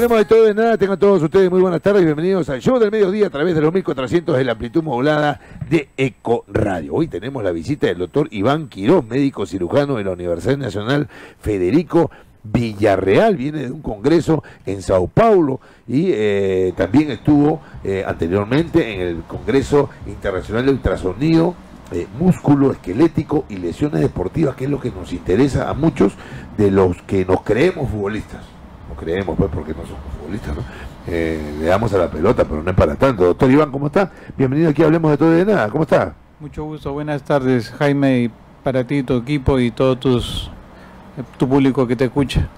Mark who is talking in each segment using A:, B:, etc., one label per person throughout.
A: hablemos de todo de nada. Tengan todos ustedes muy buenas tardes y bienvenidos al show del mediodía a través de los 1400 de la amplitud modulada de Eco Radio. Hoy tenemos la visita del doctor Iván Quiroz, médico cirujano de la Universidad Nacional Federico Villarreal. Viene de un congreso en Sao Paulo y también estuvo anteriormente en el Congreso Internacional de Ultrasonido, músculo esquelético y lesiones deportivas, que es lo que nos interesa a muchos de los que nos creemos futbolistas. Nos creemos, pues, porque no somos futbolistas, ¿no? Le damos a la pelota, pero no es para tanto. Doctor Iván, ¿cómo está? Bienvenido aquí a Hablemos de Todo y de Nada. ¿Cómo está?
B: Mucho gusto, buenas tardes, Jaime, y para ti, tu equipo y todo tu público que te escucha.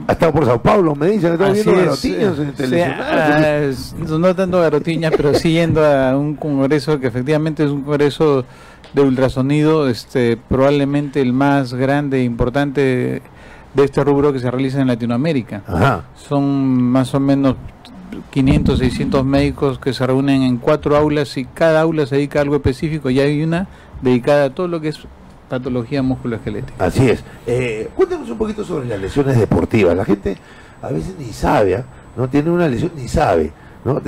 A: Ha estado por Sao Paulo, me dicen, está viendo garotiños en televisión.
B: No tanto garotiñas, pero sí yendo a un congreso que efectivamente es un congreso de ultrasonido, probablemente el más grande e importante de este rubro que se realiza en Latinoamérica.
A: Ajá.
B: Son más o menos 500, 600 médicos que se reúnen en 4 aulas y cada aula se dedica a algo específico y hay una dedicada a todo lo que es patología musculoesquelética.
A: Así es. Cuéntanos un poquito sobre las lesiones deportivas. La gente a veces ni sabe, no tiene una lesión ni sabe, ¿no?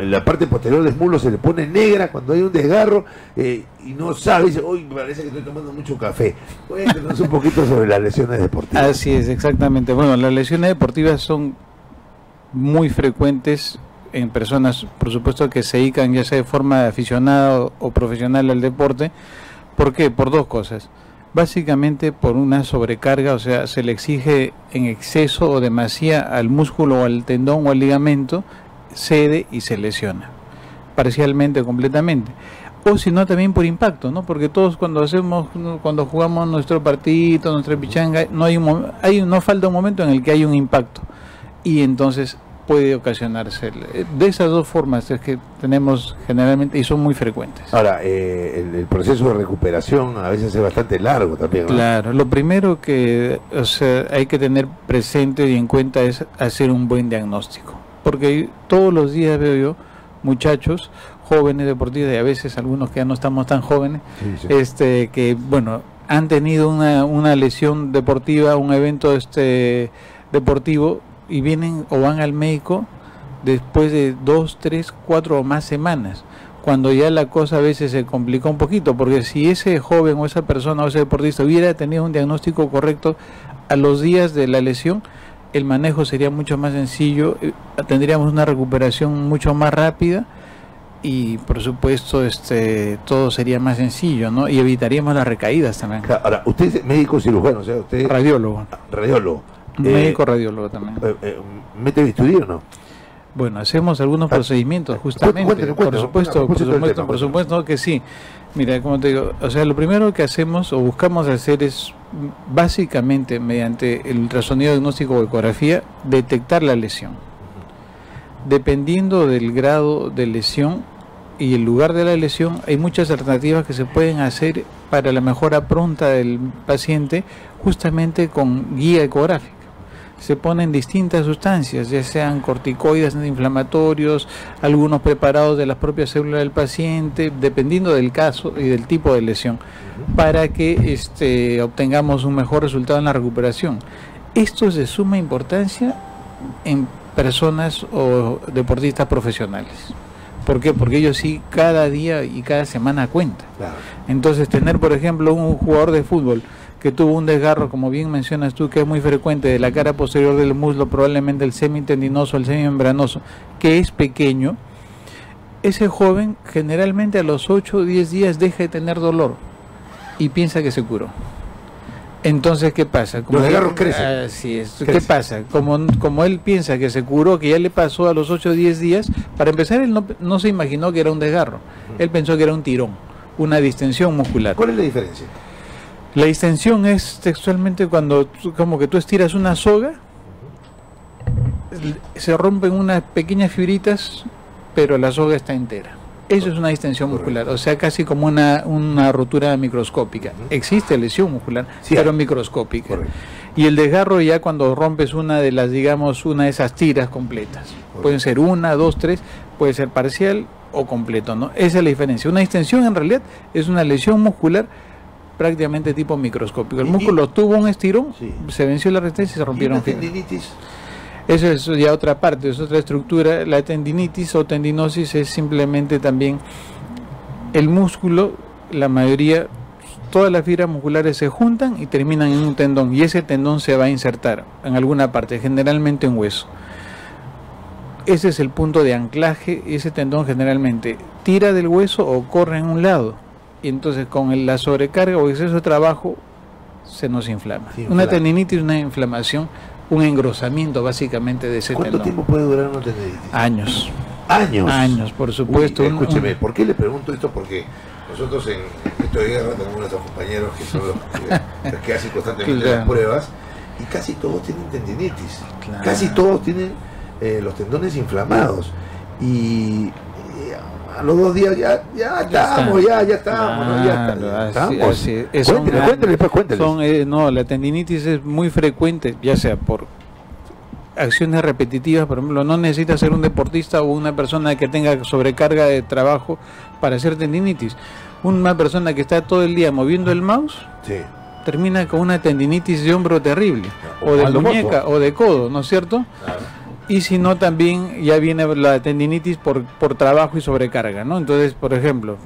A: La parte posterior del muslo se le pone negra cuando hay un desgarro y no sabe, dice, uy, parece que estoy tomando mucho café. Cuéntanos un poquito sobre las lesiones deportivas.
B: Así es, exactamente. Bueno, las lesiones deportivas son muy frecuentes en personas, por supuesto, que se dedican ya sea de forma aficionada o profesional al deporte. ¿Por qué? Por dos cosas. Básicamente por una sobrecarga, o sea, se le exige en exceso o demasía al músculo o al tendón o al ligamento, cede y se lesiona, parcialmente o completamente. O si no, también por impacto, ¿no? Porque todos cuando jugamos nuestro partidito, nuestra pichanga, no falta un momento en el que hay un impacto y entonces puede ocasionarse. De esas dos formas es que tenemos generalmente y son muy frecuentes.
A: Ahora, el proceso de recuperación a veces es bastante largo también, ¿no?
B: Claro, lo primero que hay que tener presente y en cuenta es hacer un buen diagnóstico, porque todos los días veo yo muchachos jóvenes deportistas y a veces algunos que ya no estamos tan jóvenes, sí. Que bueno, han tenido una lesión deportiva, un evento deportivo, y vienen o van al médico después de 2, 3, 4 o más semanas, cuando ya la cosa a veces se complicó un poquito, porque si ese joven o esa persona o ese deportista hubiera tenido un diagnóstico correcto a los días de la lesión, el manejo sería mucho más sencillo, tendríamos una recuperación mucho más rápida y por supuesto todo sería más sencillo, ¿no? Y evitaríamos las recaídas también.
A: Ahora, usted es médico cirujano, o sea, usted...
B: Radiólogo.
A: Radiólogo.
B: Médico radiólogo también.
A: ¿Mete bisturí o no?
B: Bueno, hacemos algunos procedimientos justamente. Por supuesto que sí. Mira, como te digo, o sea, lo primero que hacemos o buscamos hacer es básicamente mediante el ultrasonido diagnóstico o ecografía detectar la lesión. Dependiendo del grado de lesión y el lugar de la lesión, hay muchas alternativas que se pueden hacer para la mejora pronta del paciente, justamente con guía ecográfica. Se ponen distintas sustancias, ya sean corticoides antiinflamatorios, algunos preparados de las propias células del paciente, dependiendo del caso y del tipo de lesión, para que obtengamos un mejor resultado en la recuperación. Esto es de suma importancia en personas o deportistas profesionales. ¿Por qué? Porque ellos sí cada día y cada semana cuentan. Claro. Entonces tener, por ejemplo, un jugador de fútbol que tuvo un desgarro, como bien mencionas tú, que es muy frecuente, de la cara posterior del muslo, probablemente el semitendinoso, el semimembranoso, que es pequeño, ese joven generalmente a los 8 o 10 días deja de tener dolor y piensa que se curó. Entonces, ¿qué pasa?
A: Los desgarros crecen.
B: Así es. ¿Qué pasa? Como él piensa que se curó, que ya le pasó a los 8 o 10 días, para empezar él no se imaginó que era un desgarro, él pensó que era un tirón, una distensión muscular.
A: ¿Cuál es la diferencia?
B: La distensión es textualmente cuando como que tú estiras una soga, se rompen unas pequeñas fibritas, pero la soga está entera. Eso es una distensión muscular, o sea, casi como una rotura microscópica. Existe lesión muscular, sí, pero microscópica. Correcto. Y el desgarro ya cuando rompes una de esas tiras completas. Pueden ser 1, 2, 3, puede ser parcial o completo, ¿no? Esa es la diferencia. Una distensión en realidad es una lesión muscular prácticamente tipo microscópico. El músculo tuvo un estirón, sí, se venció la resistencia y se rompieron fibras. Eso es ya otra parte, es otra estructura. La tendinitis o tendinosis es simplemente también el músculo, la mayoría, todas las fibras musculares se juntan y terminan en un tendón, y ese tendón se va a insertar en alguna parte, generalmente en hueso. Ese es el punto de anclaje. Ese tendón generalmente tira del hueso o corre en un lado, y entonces con la sobrecarga o exceso de trabajo se nos inflama. Una tendinitis es una inflamación, un engrosamiento básicamente de ese tendón.
A: ¿Cuánto tiempo puede durar una tendinitis?
B: Años.
A: Años.
B: Años, por supuesto.
A: Uy, escúcheme, ¿por qué le pregunto esto? Porque nosotros en esto de guerra tenemos nuestros compañeros que son los que hacen constantemente las pruebas, y casi todos tienen tendinitis. Claro. Casi todos tienen los tendones inflamados. Y a los 2 días ya estamos. Cuéntele.
B: No, la tendinitis es muy frecuente, ya sea por acciones repetitivas. Por ejemplo, no necesita ser un deportista o una persona que tenga sobrecarga de trabajo para hacer tendinitis. Una persona que está todo el día moviendo el mouse, sí, termina con una tendinitis de hombro terrible, o de muñeca o de codo, ¿no es cierto? Claro. Y si no, también ya viene la tendinitis por trabajo y sobrecarga, ¿no? Entonces, por ejemplo,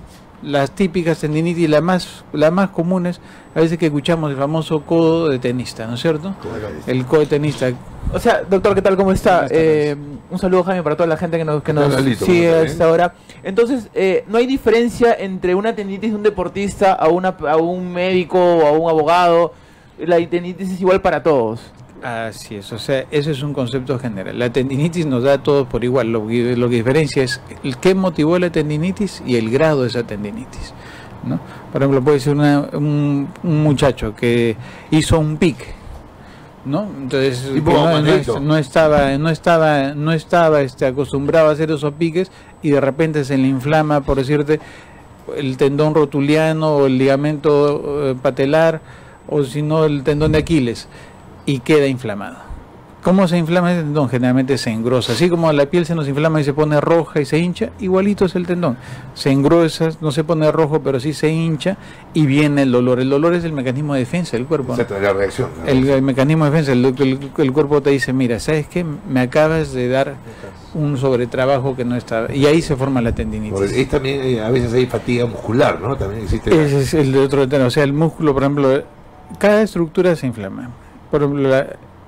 B: las típicas tendinitis, las más comunes, a veces que escuchamos el famoso codo de tenista, ¿no es cierto? El codo de tenista.
C: O sea, doctor, ¿qué tal? ¿Cómo está? Un saludo, Jaime, para toda la gente que nos sigue a esta hora. Entonces, ¿no hay diferencia entre una tendinitis de un deportista a un médico o a un abogado? La tendinitis es igual para todos.
B: Así es, o sea, ese es un concepto general. La tendinitis nos da a todos por igual. Lo que diferencia es el qué motivó la tendinitis y el grado de esa tendinitis, ¿no? Por ejemplo, puede ser un muchacho que hizo un pique, ¿no? Entonces no estaba acostumbrado a hacer esos piques, y de repente se le inflama, por decirte, el tendón rotuliano o el ligamento patelar, o si no el tendón de Aquiles, y queda inflamado. ¿Cómo se inflama el tendón? Generalmente se engrosa. Así como la piel se nos inflama y se pone roja y se hincha, igualito es el tendón. Se engrosa, no se pone rojo, pero sí se hincha, y viene el dolor. El dolor es el mecanismo de defensa del cuerpo, ¿no?
A: La reacción, ¿no?
B: El mecanismo de defensa. El cuerpo te dice, mira, ¿sabes qué? Me acabas de dar un sobretrabajo que no estaba. Y ahí se forma la tendinitis.
A: Es también, a veces hay fatiga muscular, ¿no? También existe.
B: Ese es el de otro tendón. O sea, el músculo, por ejemplo, cada estructura se inflama. Por ejemplo,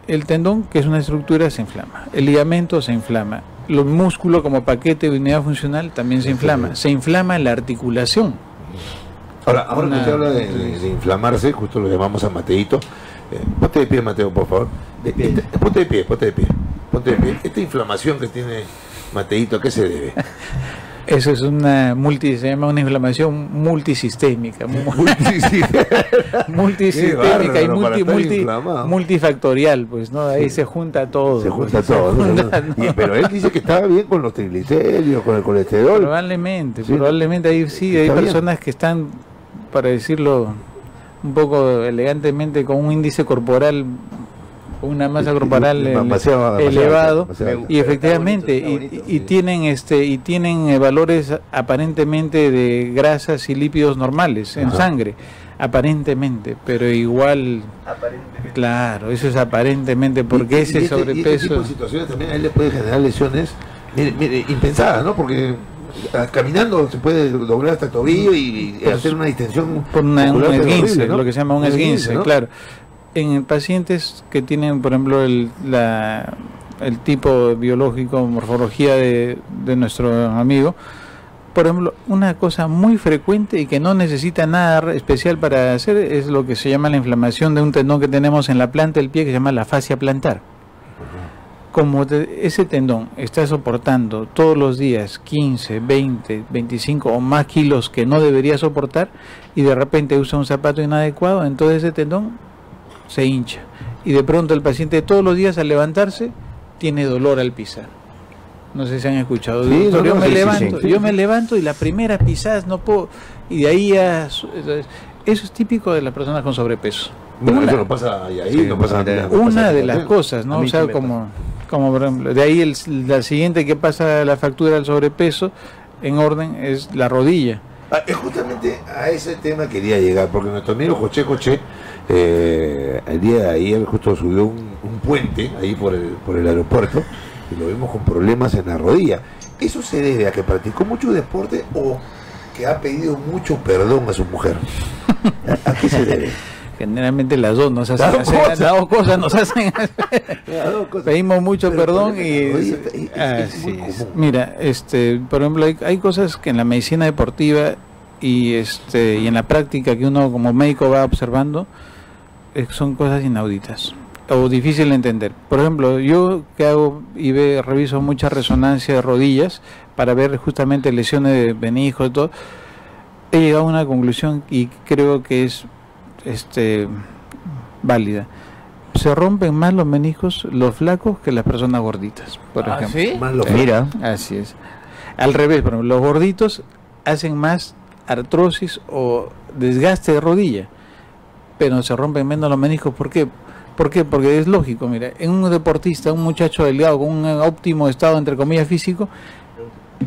B: el tendón, que es una estructura, se inflama. El ligamento se inflama. Los músculos, como paquete de unidad funcional, también se inflama. Se inflama la articulación.
A: Ahora que usted habla de inflamarse, justo lo llamamos a Mateito. Ponte de pie, Mateo, por favor. Ponte de pie. Esta inflamación que tiene Mateito, ¿a qué se debe?
B: Eso es se llama una inflamación multisistémica. Multisistémica y multifactorial, pues, ¿no? Ahí se junta todo.
A: Pero él dice que estaba bien con los triglicéridos, con el colesterol.
B: Probablemente ahí sí, hay personas que están, para decirlo un poco elegantemente, con un índice corporal, una masa corporal elevado, y efectivamente y tienen valores aparentemente de grasas y lípidos normales en sangre, aparentemente, pero igual, claro, eso es aparentemente, porque ese sobrepeso,
A: este tipo de situaciones también a él le puede generar lesiones impensadas, ¿no? Porque caminando se puede doblar hasta el tobillo y hacer una distensión
B: por un esguince, ¿no? Lo que se llama un esguince, ¿no? Claro. En pacientes que tienen, por ejemplo, el tipo biológico, morfología de nuestro amigo, por ejemplo, una cosa muy frecuente y que no necesita nada especial para hacer es lo que se llama la inflamación de un tendón que tenemos en la planta del pie, que se llama la fascia plantar. Como ese tendón está soportando todos los días 15, 20, 25 o más kilos que no debería soportar, y de repente usa un zapato inadecuado, entonces ese tendón se hincha, y de pronto el paciente todos los días al levantarse tiene dolor al pisar. No sé si han escuchado.
A: Sí,
B: yo me levanto y las primeras pisadas no puedo, y de ahí eso es típico de las personas con sobrepeso.
A: Bueno, eso no pasa ahí, no pasa nada.
B: Una de las cosas, ¿no? O sea, como por ejemplo, de ahí la siguiente que pasa la factura del sobrepeso en orden es la rodilla.
A: Justamente a ese tema quería llegar, porque nuestro amigo José el día de ayer justo subió un puente ahí por el aeropuerto y lo vimos con problemas en la rodilla. ¿Eso se debe a que practicó mucho deporte o que ha pedido mucho perdón a su mujer? ¿A qué se debe?
B: Generalmente las dos nos hacen las dos cosas nos hacen pedimos mucho perdón y mira, por ejemplo, hay cosas que en la medicina deportiva y en la práctica que uno como médico va observando son cosas inauditas o difícil de entender. Por ejemplo, yo que hago y reviso mucha resonancia de rodillas para ver justamente lesiones de meniscos y todo, he llegado a una conclusión y creo que es válida. Se rompen más los meniscos los flacos que las personas gorditas, por ejemplo.
C: ¿Sí?
B: Mira, así es. Al revés, por ejemplo, los gorditos hacen más artrosis o desgaste de rodilla, pero se rompen menos los meniscos. ¿Por qué? Porque es lógico, mira, en un deportista, un muchacho delgado con un óptimo estado entre comillas físico,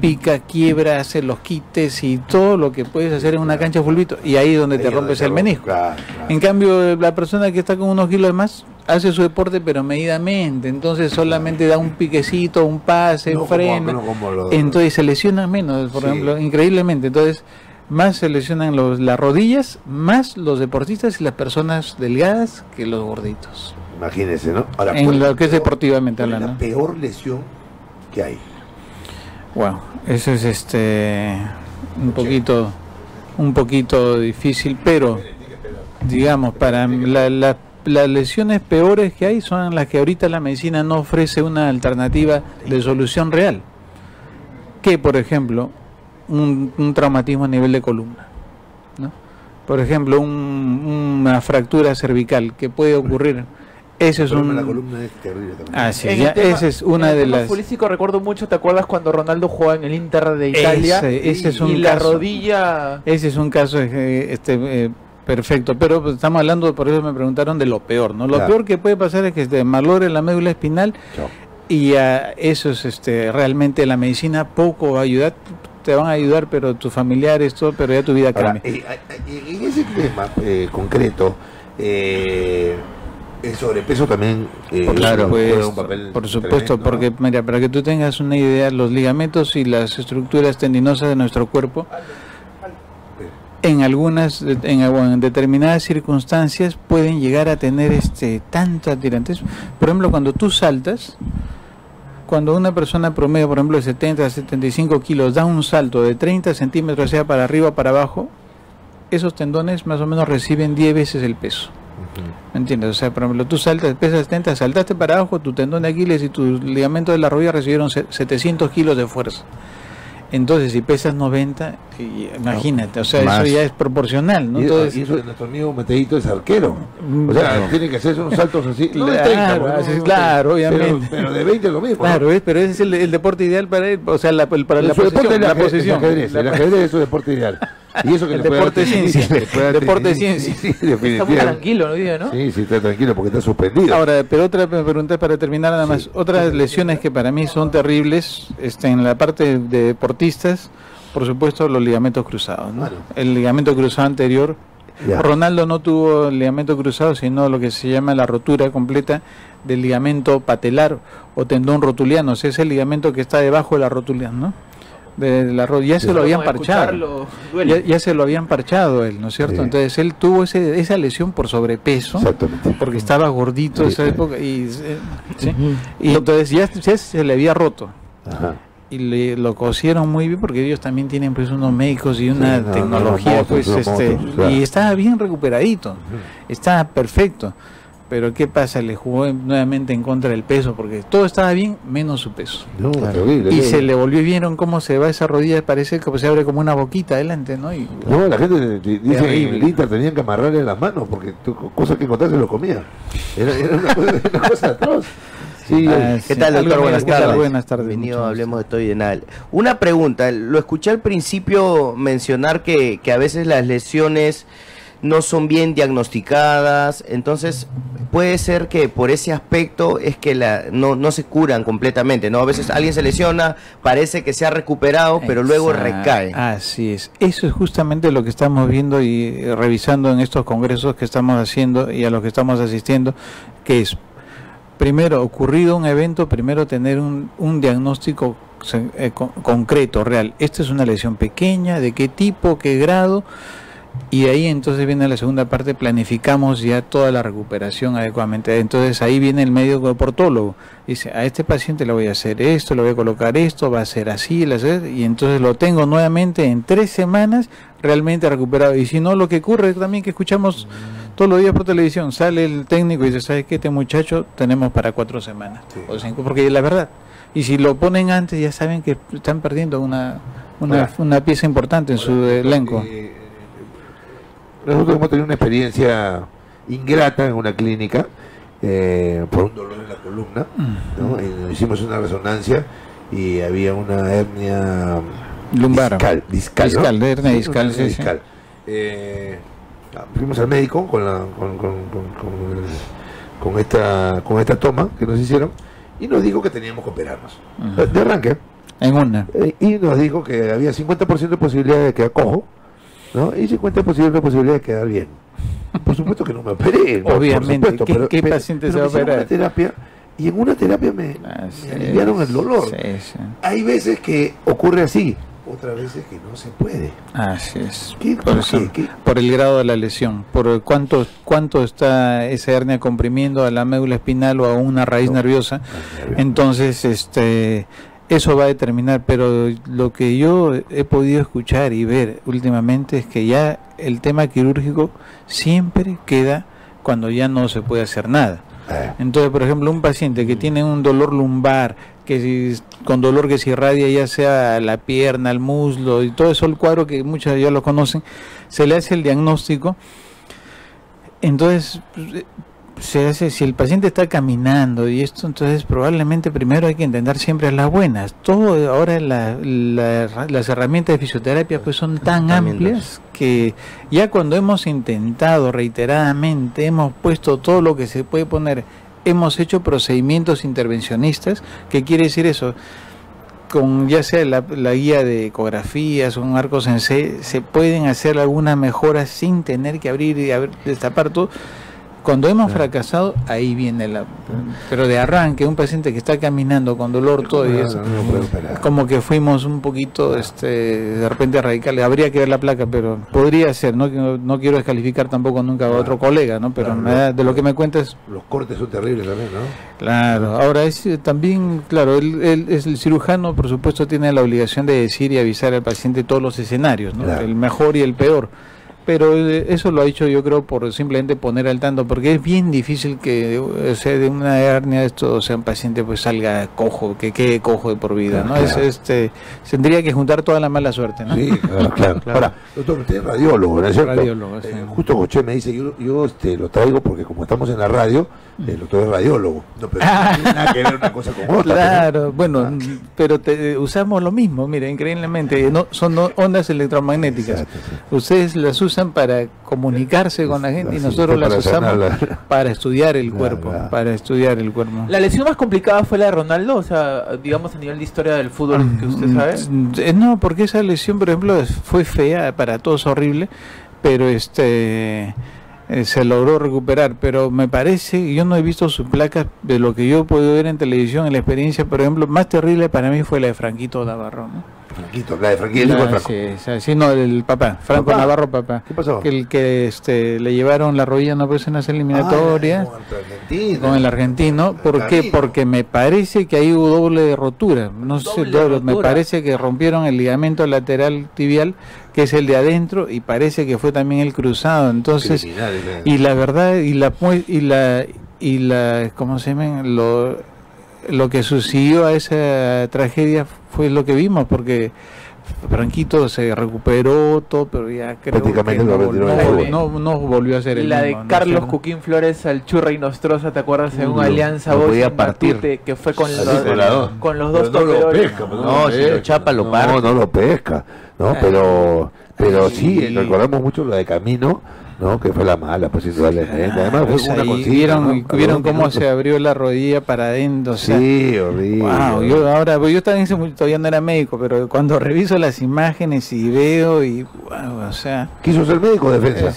B: pica, quiebra, hace los quites y todo lo que puedes hacer en una cancha de fulbito, y ahí es donde te rompes el menisco. Claro. En cambio, la persona que está con unos kilos de más hace su deporte pero medidamente, entonces solamente da un piquecito, un pase, frena, entonces se lesiona menos, por ejemplo, increíblemente. Entonces más se lesionan las rodillas, más los deportistas y las personas delgadas que los gorditos.
A: Imagínense, ¿no? Ahora,
B: en lo que es deportivamente hablando.
A: La peor lesión que hay.
B: Wow, eso es un poquito difícil, pero digamos, para las lesiones peores que hay son las que ahorita la medicina no ofrece una alternativa de solución real. Que, por ejemplo, un traumatismo a nivel de columna, ¿no? Por ejemplo, una fractura cervical que puede ocurrir. Ese es
A: la columna es terrible también.
B: Esa es una de las.
C: Futbolístico recuerdo mucho, ¿te acuerdas cuando Ronaldo jugaba en el Inter de Italia?
B: Ese es un
C: y
B: caso,
C: la rodilla.
B: Ese es un caso perfecto, pero estamos hablando, por eso me preguntaron de lo peor, ¿no? Lo peor que puede pasar es que te malogre la médula espinal. Y eso es realmente la medicina poco va a ayudar. Te van a ayudar, pero tus familiares, todo, pero ya tu vida cambia.
A: En ese tema concreto, el sobrepeso también
B: juega
A: un papel
B: por supuesto,
A: tremendo,
B: porque
A: ¿no?
B: mira, para que tú tengas una idea, los ligamentos y las estructuras tendinosas de nuestro cuerpo, en determinadas circunstancias pueden llegar a tener tanta tirantes. Por ejemplo, cuando tú saltas, cuando una persona promedio, por ejemplo, de 70 a 75 kilos, da un salto de 30 centímetros, sea para arriba o para abajo, esos tendones más o menos reciben 10 veces el peso. ¿Me entiendes? O sea, por ejemplo, tú saltas, pesas 70, saltaste para abajo, tu tendón de Aquiles y tu ligamento de la rodilla recibieron 700 kilos de fuerza. Entonces, si pesas 90, imagínate, o sea, eso ya es proporcional, ¿no?
A: Entonces, y eso nuestro amigo Mateito es arquero. O sea, tiene que hacer unos saltos así. No de 30,
B: claro, obviamente.
A: Pero de 20 es lo mismo.
B: Claro, ¿no? Pero ese es el deporte ideal para él, o sea, para la posición.
A: El ajedrez es su deporte ideal. Y eso que
B: el deporte de ciencia. Deporte de ciencia.
A: Sí,
C: está muy tranquilo, ¿no?
A: Sí, está tranquilo porque está suspendido.
B: Ahora, pero otra pregunta para terminar nada más. Otras lesiones que para mí son terribles, en la parte de deportistas, por supuesto, los ligamentos cruzados, ¿no? Bueno. El ligamento cruzado anterior. Ronaldo no tuvo el ligamento cruzado, sino lo que se llama la rotura completa del ligamento patelar o tendón rotuliano. O sea, es el ligamento que está debajo de la rotulia, ¿no? De la rodilla. Ya se lo habían parchado, ya se lo habían parchado él, ¿no es cierto? Entonces él tuvo esa lesión por sobrepeso, porque estaba gordito esa época y entonces ya se le había roto. Ajá. Y lo cosieron muy bien porque ellos también tienen pues unos médicos y una tecnología y estaba bien recuperadito, estaba perfecto. Pero ¿qué pasa? Le jugó nuevamente en contra del peso, porque todo estaba bien, menos su peso. Y se le volvió, vieron cómo se va esa rodilla, parece que se abre como una boquita adelante, ¿no?
A: La gente dice que en el Inter tenían que amarrarle las manos, porque cosas que encontrase lo comía. Era una cosa atroz.
D: Sí, ¿qué tal, doctor? Buenas tardes.
B: Buenas tardes.
D: Bienvenido, hablemos de todo y de nada. Una pregunta, lo escuché al principio mencionar que a veces las lesiones no son bien diagnosticadas, entonces puede ser que por ese aspecto es que no se curan completamente, ¿no? A veces alguien se lesiona, parece que se ha recuperado, pero luego recae.
B: Así es, eso es justamente lo que estamos viendo y revisando en estos congresos que estamos haciendo y a los que estamos asistiendo, que es, primero, ocurrido un evento, primero tener un diagnóstico concreto, real. Esta es una lesión pequeña, de qué tipo, qué grado. Y ahí entonces viene la segunda parte, planificamos ya toda la recuperación adecuadamente. Entonces ahí viene el médico deportólogo, dice, a este paciente le voy a hacer esto, le voy a colocar esto, va a ser así, y entonces lo tengo nuevamente en 3 semanas realmente recuperado. Y si no, lo que ocurre también que escuchamos todos los días por televisión, sale el técnico y dice, ¿sabes qué? Este muchacho tenemos para 4 semanas, o 5, porque es la verdad. Y si lo ponen antes, ya saben que están perdiendo una pieza importante en su elenco.
A: Nosotros hemos tenido una experiencia ingrata en una clínica por un dolor en la columna, ¿no? Hicimos una resonancia y había una hernia
B: lumbar,
A: discal, ¿no?
B: Hernia discal, sí,
A: discal. Fuimos al médico con esta toma que nos hicieron y nos dijo que teníamos que operarnos de arranque.
B: En una.
A: Y nos dijo que había 50% de posibilidad de quedar cojo, ¿no? Y 50% de posibilidad de quedar bien. Por supuesto que no me operé.
B: Obviamente.
A: Supuesto,
B: ¿Qué paciente se va a operar?
A: Una terapia, y en una terapia me aliviaron el dolor.
B: Sí.
A: Hay veces que ocurre así, otras veces que no se puede.
B: Así es.
A: ¿Qué?
B: Por el grado de la lesión, por cuánto está esa hernia comprimiendo a la médula espinal o a una raíz nerviosa. Entonces, eso va a determinar, pero lo que yo he podido escuchar y ver últimamente es que ya el tema quirúrgico siempre queda cuando ya no se puede hacer nada. Entonces, por ejemplo, un paciente que tiene un dolor lumbar, con dolor que se irradia ya sea la pierna, el muslo y todo eso, el cuadro que muchos ya lo conocen, se le hace el diagnóstico. Entonces se hace, si el paciente está caminando y esto, entonces probablemente primero hay que intentar siempre las buenas. Todo ahora las herramientas de fisioterapia pues son tan amplias que ya cuando hemos intentado reiteradamente, hemos puesto todo lo que se puede poner, hemos hecho procedimientos intervencionistas. ¿Qué quiere decir eso? Con ya sea la guía de ecografías o un arco sensei, se pueden hacer algunas mejoras sin tener que abrir y destapar todo. Cuando hemos fracasado, ahí viene pero de arranque, un paciente que está caminando con dolor todo y eso, como que fuimos un poquito, de repente radicales. Habría que ver la placa, pero podría ser, no quiero descalificar tampoco nunca a otro colega, ¿no? Pero de lo que me cuentas...
A: Los cortes son terribles también, ¿no?
B: Claro, ahora también, claro, él es el cirujano, por supuesto, tiene la obligación de decir y avisar al paciente todos los escenarios, ¿no? El mejor y el peor. Pero eso lo ha hecho, yo creo, por simplemente poner al tanto, porque es bien difícil que de una hernia esto, un paciente pues salga cojo, que quede cojo de por vida, ¿no? Claro. Tendría que juntar toda la mala suerte, ¿no?
A: Sí, claro. Ahora, doctor, usted es radiólogo, ¿no es cierto?
B: Radiólogo, sí.
A: Justo José me dice, yo lo traigo porque como estamos en la radio, el doctor es radiólogo. No, pero no tiene nada que ver una cosa con otra.
B: Claro, bueno, pero usamos lo mismo, mire, increíblemente, son ondas electromagnéticas. Exacto, sí. Ustedes las usan para comunicarse con la gente y nosotros las usamos para estudiar el cuerpo, La
C: lesión más complicada fue la de Ronaldo, o sea, digamos a nivel de historia del fútbol, que usted sabe.
B: No, porque esa lesión, por ejemplo, fue fea, para todos horrible, pero se logró recuperar, pero me parece, yo no he visto sus placas, de lo que yo he podido ver en televisión, en la experiencia, por ejemplo, más terrible para mí fue la de Franquito Navarro, ¿no?
A: La de Franquito,
B: sí, no, el papá, Franco Navarro, papá.
A: ¿Qué pasó?
B: Que el que le llevaron la rodilla no en las eliminatorias con el argentino. ¿Por qué? Porque me parece que ahí hubo doble rotura. No sé, me parece que rompieron el ligamento lateral tibial, que es el de adentro, y parece que fue también el cruzado. Entonces, y la verdad, y la ¿cómo se llama? Lo que sucedió a esa tragedia fue lo que vimos, porque Franquito se recuperó todo, pero ya creo
A: prácticamente
B: que no volvió a ser el
C: mismo. La de Carlos
B: ¿no?
C: Cuquín Flores al Churra y Nostroza, ¿te acuerdas? En una alianza
D: podía partir,
C: que fue con los dos toperoles.
D: No, si lo chapa lo parte.
A: No lo pesca, ¿no? Pero sí, recordamos mucho lo de Camino, ¿no? Que fue la mala, pues indudablemente. Además fue una consigna,
B: vieron cómo se abrió la rodilla para adentro. O sea,
A: sí, horrible.
B: Wow, yo también todavía no era médico, pero cuando reviso las imágenes y veo y wow, o sea,
A: quiso ser médico de defensa.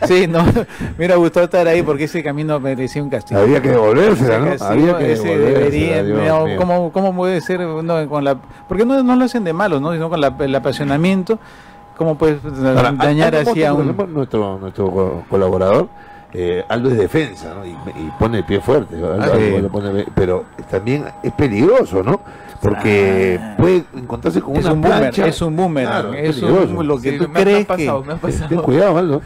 B: Sí, no, me hubiera gustado estar ahí porque ese camino merecía un castigo.
A: Había que devolverse, ¿no? Había que devolverse.
B: ¿Cómo puede ser con la, porque no lo hacen de malos, ¿no? Sino con el apasionamiento. ¿Cómo puedes dañar así a un...
A: Nuestro colaborador, Aldo es defensa, ¿no? Y pone el pie fuerte, Aldo pero también es peligroso, ¿no? Porque puede encontrarse con una plancha.
B: Es un boomerang,
A: claro,
B: lo que tú crees que...
A: Ten cuidado, Aldo.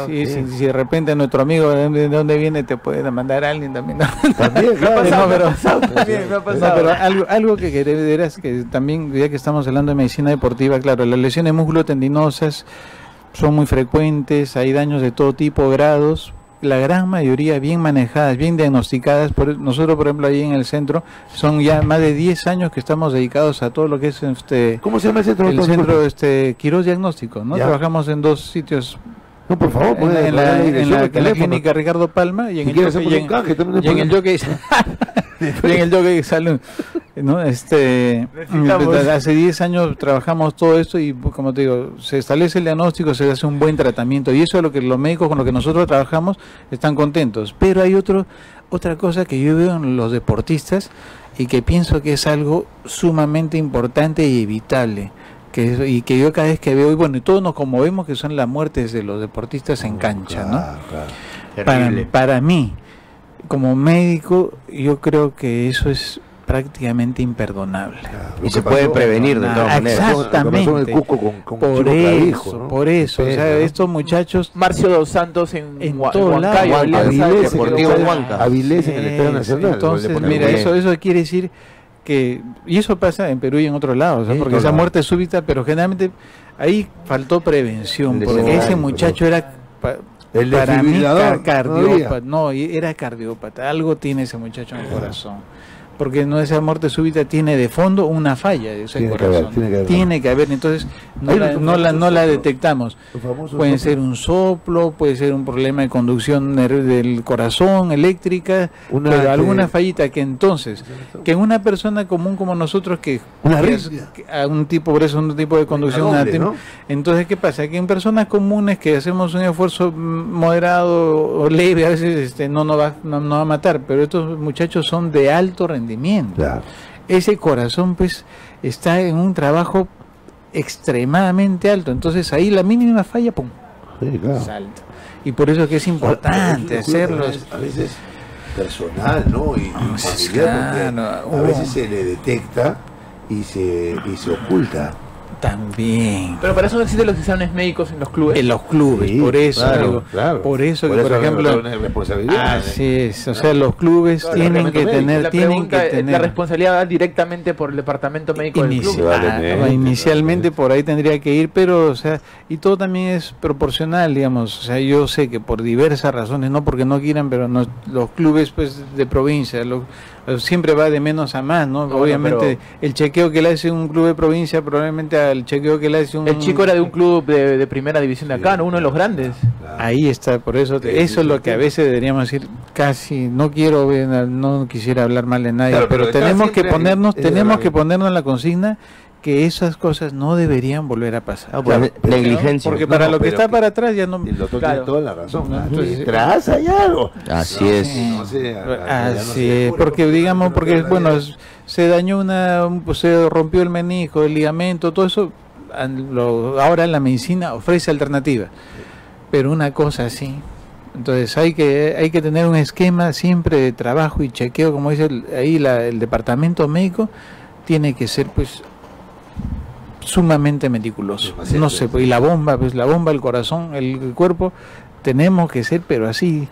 B: Si de repente nuestro amigo de dónde viene te puede mandar a alguien también.
A: También, claro.
B: Pero algo que querés, que también, ya que estamos hablando de medicina deportiva, claro, las lesiones musculotendinosas son muy frecuentes, hay daños de todo tipo, grados, la gran mayoría bien manejadas, bien diagnosticadas. Nosotros, por ejemplo, ahí en el centro, son ya más de 10 años que estamos dedicados a todo lo que es
A: ¿cómo se llama el centro?
B: El centro Quirós Diagnóstico, ¿no? Ya. Trabajamos en 2 sitios.
A: No, por favor,
B: en la clínica Ricardo Palma y en el Jockey Salud, ¿no? Hace 10 años trabajamos todo esto y, como te digo, se establece el diagnóstico, se hace un buen tratamiento y eso es lo que los médicos con lo que nosotros trabajamos están contentos. Pero hay otra cosa que yo veo en los deportistas y que pienso que es algo sumamente importante y evitable. Y que yo cada vez que veo, y bueno, y todos nos conmovemos, que son las muertes de los deportistas en cancha, ¿no?
D: Claro.
B: Para mí, como médico, yo creo que eso es prácticamente imperdonable.
D: Y se puede prevenir de todas maneras.
B: Exactamente. Por eso, o sea, estos muchachos...
C: Marcio dos Santos en
B: Huancayo,
A: Avilés en el Estadio Nacional.
B: Entonces, mira, eso quiere decir que, y eso pasa en Perú y en otros lados, ¿no? Porque esa muerte súbita, pero generalmente ahí faltó prevención, porque ese muchacho era para mí cardiópata, era cardiópata, algo tiene ese muchacho en el corazón, porque esa muerte súbita tiene de fondo una falla de ese corazón, tiene que haber, entonces no la detectamos. Puede ser un soplo, puede ser un problema de conducción del corazón, eléctrica, pero alguna fallita que entonces, que en una persona común como nosotros un tipo de conducción, entonces ¿qué pasa? Que en personas comunes que hacemos un esfuerzo moderado o leve, a veces no va a matar, pero estos muchachos son de alto rendimiento.
A: Claro.
B: Ese corazón pues está en un trabajo extremadamente alto, entonces ahí la mínima falla, ¡pum!
A: Sí, claro.
B: Salta. Y por eso que es importante hacerlo.
A: A veces personal, ¿no? Y familiar, porque a veces se le detecta y se oculta.
B: También.
C: Pero para eso no existen los exámenes médicos en los clubes.
B: En los clubes, sí, por eso.
A: Claro.
B: Por eso, por ejemplo. Así es. O sea, los clubes tienen que tener.
C: La responsabilidad va directamente por el departamento médico del club.
B: Inicialmente por ahí tendría que ir, pero, o sea, y todo también es proporcional, digamos. O sea, yo sé que por diversas razones, no porque no quieran, pero los clubes pues de provincia, siempre va de menos a más, ¿no? Obviamente el chequeo que le hace un club de provincia probablemente al chequeo que le hace
C: el chico era de un club de primera división de acá, ¿no? Uno de los grandes.
B: Ahí está, por eso eso es lo que a veces deberíamos decir, casi no quisiera hablar mal de nadie, pero tenemos que ponernos en la consigna que esas cosas no deberían volver a pasar.
D: Negligencia.
B: Porque para lo que está para atrás ya no...
A: El doctor tiene toda la razón. Entonces, hay algo.
D: Así es.
B: Así es, porque digamos, bueno, se dañó se rompió el menisco, el ligamento, todo eso, ahora la medicina ofrece alternativas. Pero una cosa así, entonces hay que tener un esquema siempre de trabajo y chequeo, como dice ahí el departamento médico, tiene que ser pues sumamente meticuloso. No sé, y la bomba el corazón, el cuerpo, tenemos que ser pero así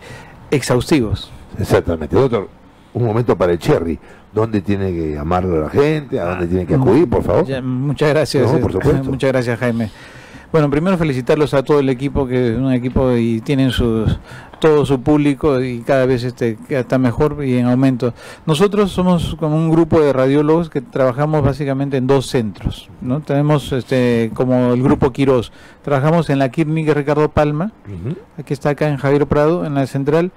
B: exhaustivos.
A: Exactamente. Doctor, un momento para el Cherry. ¿Dónde tiene que llamar a la gente? ¿A dónde tiene que acudir, por favor?
B: Muchas gracias.
A: No, por supuesto.
B: Muchas gracias, Jaime. Bueno, primero felicitarlos a todo el equipo, que es un equipo y tienen todo su público y cada vez está mejor y en aumento. Nosotros somos como un grupo de radiólogos que trabajamos básicamente en 2 centros, ¿no? Tenemos como el grupo Quirós, trabajamos en la clínica Ricardo Palma, que está acá en Javier Prado, en la central,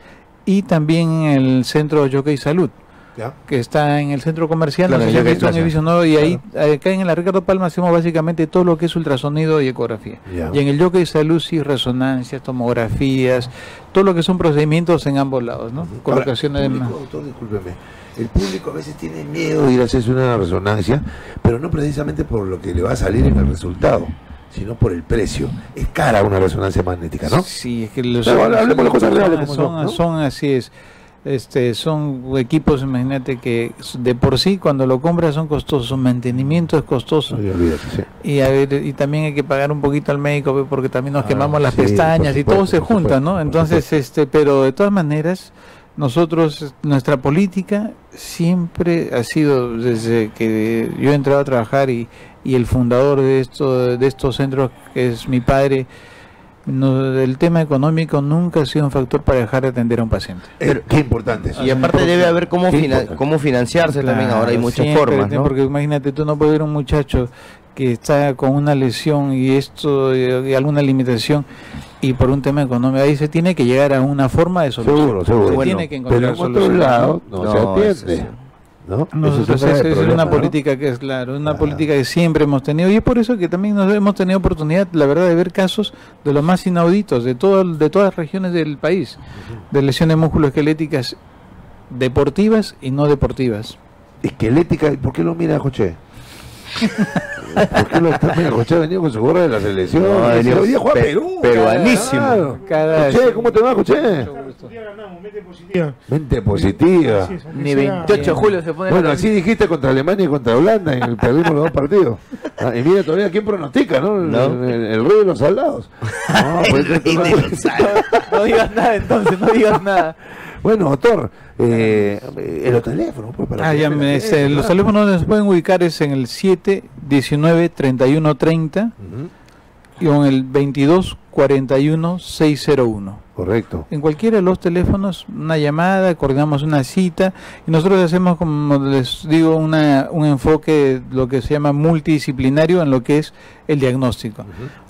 B: y también en el centro Jockey Salud. ¿Ya? Que está en el centro comercial, claro, no sé, que es un edificio nuevo, y ahí, acá en la Ricardo Palma hacemos básicamente todo lo que es ultrasonido y ecografía. Ya. Y en el Jockey Salud sí, resonancias, tomografías, todo lo que son procedimientos en ambos lados, ¿no? Colocaciones de...
A: Doctor, discúlpeme, el público a veces tiene miedo de ir a hacerse una resonancia, pero no precisamente por lo que le va a salir en el resultado, sino por el precio. Es cara una resonancia magnética, ¿no?
B: Sí, es que los...
A: hablemos de cosas reales como
B: ¿no? Son así es. Son equipos, imagínate que de por sí cuando lo compras son costosos, su mantenimiento es costoso. Sí. Y también hay que pagar un poquito al médico porque también nos quemamos las pestañas y todo se junta, ¿no? Entonces, pero de todas maneras, nosotros, nuestra política siempre ha sido, desde que yo he entrado a trabajar y el fundador de estos centros, que es mi padre, el tema económico nunca ha sido un factor para dejar de atender a un paciente.
A: Qué importante eso.
D: Y aparte debe haber cómo financiarse, claro, también. Ahora hay muchas formas, ¿no?
B: Porque imagínate, tú no puedes ver a un muchacho que está con una lesión y alguna limitación, y por un tema económico ahí se tiene que llegar a una forma de solución.
A: Seguro.
B: Tiene que encontrar
A: pero en otro lado no se atiende. ¿No?
B: Nosotros es una política que es una política que siempre hemos tenido, y es por eso que también nos hemos tenido oportunidad, la verdad, de ver casos de los más inauditos de todas las regiones del país, de lesiones musculoesqueléticas deportivas y no deportivas.
A: Esquelética, ¿por qué lo mira Joché? ¿Por qué lo está mirando? Joché ha venido con su gorra de la selección. Hoy día juega Perú.
D: Peruanísimo.
A: Joché, ¿cómo te va, Joché? Mente positiva.
C: Ni 28 de julio se pone.
A: Bueno, así dijiste contra Alemania y contra Holanda, y perdimos los 2 partidos. Y mira todavía quién pronostica, ¿no? El rey de los soldados.
C: No digas nada entonces, no digas nada.
A: Bueno, doctor, los teléfonos, pues, para
B: los teléfonos donde se pueden ubicar es en el 719-3130 y en el 22-41-601.
A: Correcto.
B: En cualquiera de los teléfonos, una llamada, coordinamos una cita, y nosotros hacemos, como les digo, un enfoque, lo que se llama multidisciplinario en lo que es el diagnóstico.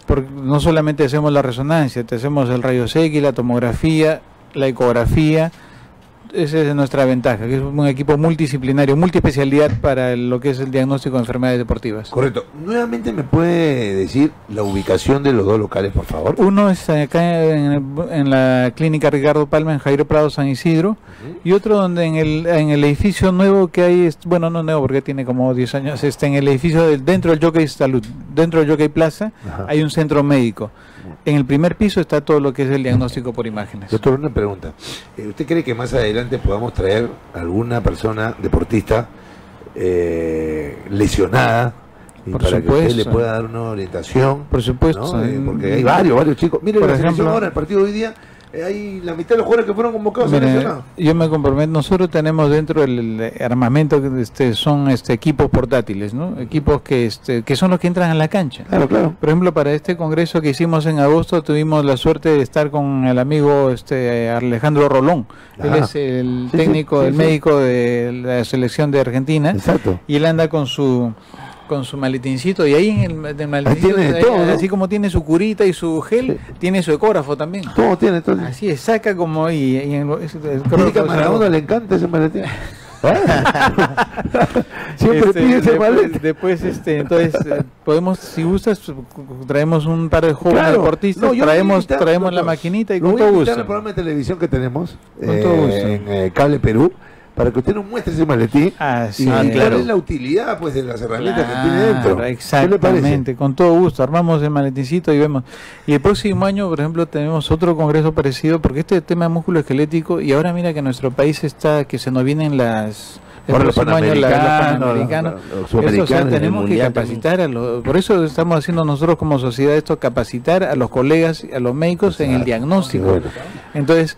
B: Porque no solamente hacemos la resonancia, te hacemos el rayos X, la tomografía, la ecografía. Esa es nuestra ventaja, que es un equipo multidisciplinario, multiespecialidad para lo que es el diagnóstico de enfermedades deportivas.
A: Correcto. Nuevamente, ¿me puede decir la ubicación de los 2 locales, por favor?
B: Uno es acá en la clínica Ricardo Palma, en Jairo Prado, San Isidro, y otro donde en el edificio nuevo que hay, bueno, no nuevo porque tiene como 10 años, en el edificio dentro del Jockey Salud, dentro del Jockey Plaza, hay un centro médico. En el primer piso está todo lo que es el diagnóstico por imágenes.
A: Doctor, una pregunta. ¿Usted cree que más adelante podamos traer alguna persona deportista lesionada para que usted le pueda dar una orientación?
B: Por supuesto.
A: ¿No? Porque hay varios chicos. Mire, por ejemplo, ahora, el partido de hoy día, hay la mitad de los jugadores que fueron convocados lesionados.
B: Yo me comprometo, nosotros tenemos dentro del armamento son equipos portátiles, ¿no? Equipos que son los que entran a la cancha.
A: Claro.
B: Por ejemplo, para este congreso que hicimos en agosto, tuvimos la suerte de estar con el amigo Alejandro Rolón. Él es el técnico, el médico de la selección de Argentina.
A: Exacto.
B: Y él anda con su maletincito, y ahí en el maletincito,
A: tiene todo, ¿no?
B: Así como tiene su curita y su gel, tiene su ecógrafo también.
A: Todo tiene, todo.
B: Así es, saca como y
A: a Maradona le encanta ese maletín. Siempre pide ese maletín.
B: Después, entonces, podemos, si gustas, traemos un par de jóvenes deportistas, traemos la maquinita y con todo gusto.
A: En el programa de televisión que tenemos
B: en
A: Cable Perú, para que usted nos muestre ese maletín y
B: claro,
A: cuál es la utilidad, pues, de las herramientas que tiene dentro.
B: Exactamente, con todo gusto, armamos el maletincito y vemos. Y el próximo año, por ejemplo, tenemos otro congreso parecido, porque este tema músculo esquelético, y ahora mira que nuestro país está, que se nos vienen el próximo año los panamericanos. Eso, o sea, tenemos que capacitar a los, por eso estamos haciendo nosotros como sociedad esto, capacitar a los colegas, a los médicos en el diagnóstico. Entonces,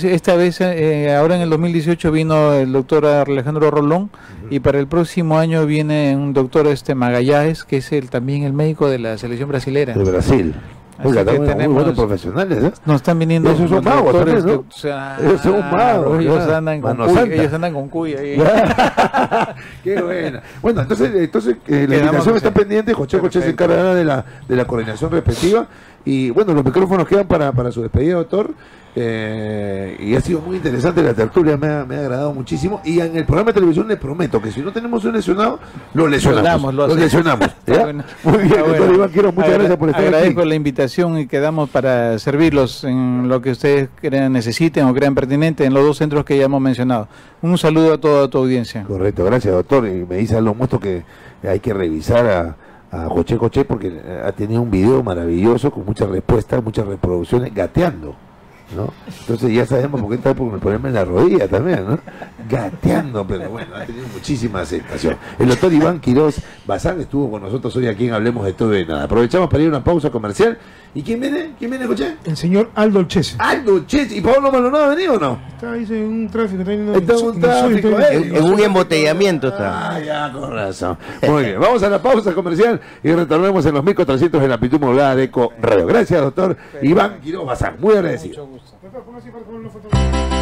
B: esta vez, ahora en el 2018 vino el doctor Alejandro Rolón, y para el próximo año viene un doctor Magallanes, que es también el médico de la selección brasilera.
A: De Brasil. Oiga, tenemos muy buenos profesionales, ¿eh?
B: Nos están viniendo.
A: Esos son magos también, ¿no? Ellos son magos.
B: Ellos andan con cuya.
A: Qué buena. Bueno, entonces la invitación está pendiente. José se encargará de la coordinación respectiva. Y bueno, los micrófonos quedan para su despedida, doctor. Y ha sido muy interesante la tertulia, me ha agradado muchísimo. Y en el programa de televisión les prometo que si no tenemos un lesionado, lo lesionamos. Lo lesionamos.
B: Bueno.
A: Muy bien, doctor Iván Quiroz, muchas gracias por estar aquí.
B: Agradezco la invitación y quedamos para servirlos en lo que ustedes necesiten o crean pertinente en los dos centros que ya hemos mencionado. Un saludo a toda tu audiencia.
A: Correcto, gracias, doctor. Y me dice a lo muestro que hay que revisar a José porque ha tenido un video maravilloso con muchas respuestas, muchas reproducciones, gateando, ¿no? Entonces ya sabemos por qué está con el problema en la rodilla también, ¿no? Gateando, pero bueno, ha tenido muchísima aceptación. El doctor Iván Quiroz Bazán estuvo con nosotros hoy aquí en Hablemos de Todo y de Nada. Aprovechamos para ir a una pausa comercial. ¿Y quién viene? ¿Quién viene, José?
E: El señor Aldo Chese.
A: Aldo Chese. ¿Y Pablo Maldonado ha venido o no?
E: Está ahí en un tráfico.
D: En un embotellamiento está.
A: Ah, ya, con razón. Muy bien, vamos a la pausa comercial y retornemos en los 1400 en la amplitud modulada de Eco Radio. Gracias, doctor Iván Quiroz Bazán. Muy agradecido.
E: Mucho gusto.